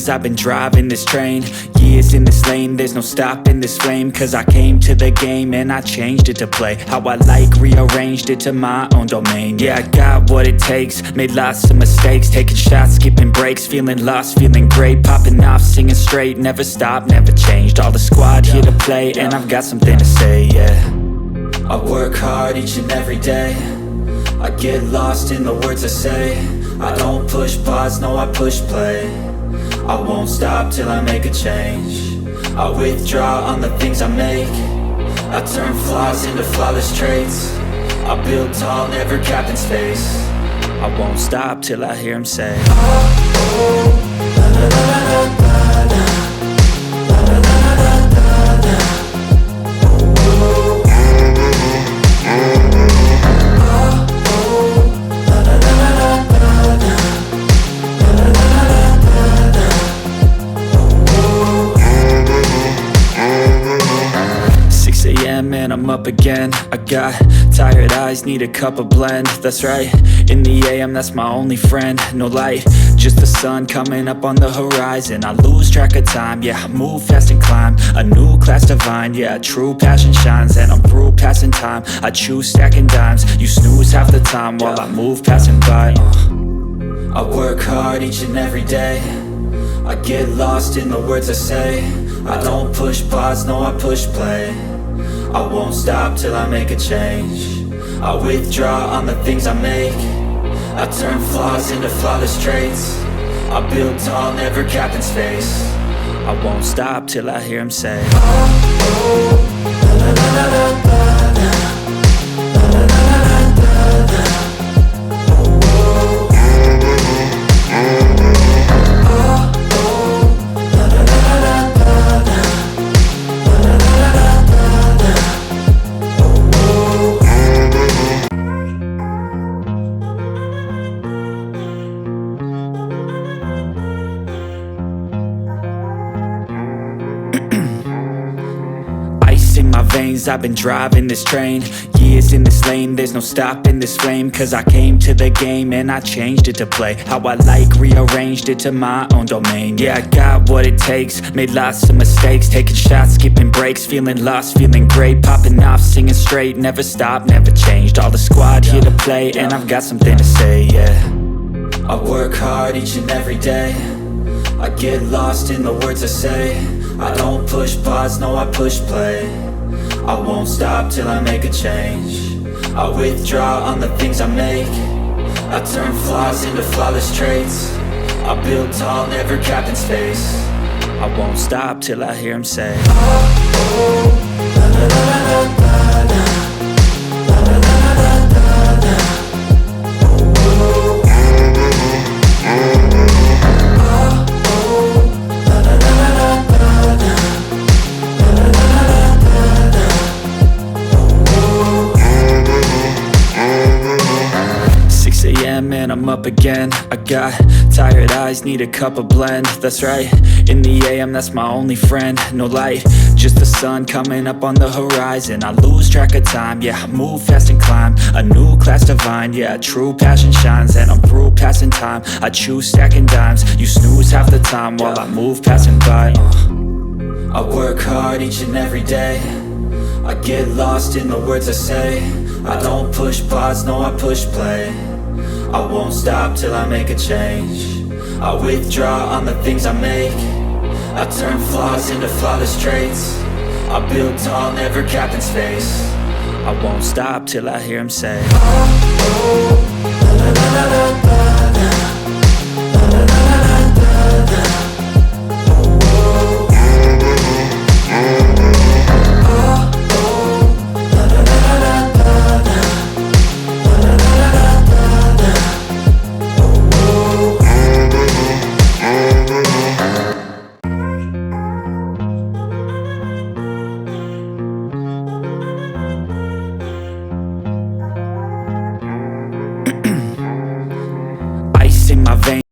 veins, I've been driving this train. Years in this lane, there's no stopping this flame. Cause I came to the game and I changed it to play how I like, rearranged it to my own domain. Yeah, I got what it takes, made lots of mistakes, taking shots, skipping breaks, feeling lost, feeling great, popping off, singing straight, never stopped, never changed. All the squad here to play and I've got something to say, yeah. I work hard each and every day, I get lost in the words I say. I don't push pause, no, I push play. I won't stop till I make a change. I withdraw on the things I make. I turn flaws into flawless traits. I build tall, never capped in space. I won't stop till I hear him say, oh, oh, la la la la la la, la la la la la la, oh, oh, and I'm up again. I got tired eyes, need a cup of blend. That's right, in the AM, that's my only friend. No light, just the sun coming up on the horizon. I lose track of time, yeah, I move fast and climb a new class divine, yeah, true passion shines. And I'm through passing time, I choose stacking dimes. You snooze half the time while I move passing by. I work hard each and every day, I get lost in the words I say. I don't push pause, no, I push play. I won't stop till I make a change. I withdraw on the things I make. I turn flaws into flawless traits. I build tall, never capped in space. I won't stop till I hear him say, oh, oh, la la la la la la, la la la la la la, oh, oh, in my veins, I've been driving this train. Years in this lane, there's no stopping this flame. Cause I came to the game and I changed it to play how I like, rearranged it to my own domain. Yeah, I got what it takes, made lots of mistakes, taking shots, skipping breaks, feeling lost, feeling great, popping off, singing straight, never stopped, never changed. All the squad here to play and I've got something to say, yeah. I work hard each and every day, I get lost in the words I say. I don't push pause, no, I push play. I won't stop till I make a change. I withdraw on the things I make. I turn flaws into flawless traits. I build tall, never capped in space. I won't stop till I hear him say, oh, oh, la la la la la la, la la la la la la, oh, oh, and I'm up again. I got tired eyes, need a cup of blend. That's right, in the AM, that's my only friend. No light, just the sun coming up on the horizon. I lose track of time, yeah, I move fast and climb a new class divine, yeah, true passion shines. And I'm through passing time, I choose stacking dimes. You snooze half the time while I move passing by. I work hard each and every day, I get lost in the words I say. I don't push pause, no, I push play. I won't stop till I make a change. I withdraw on the things I make. I turn flaws into flawless traits. I build tall, never capped in space. I won't stop till I hear him say, oh, oh, la la la la la.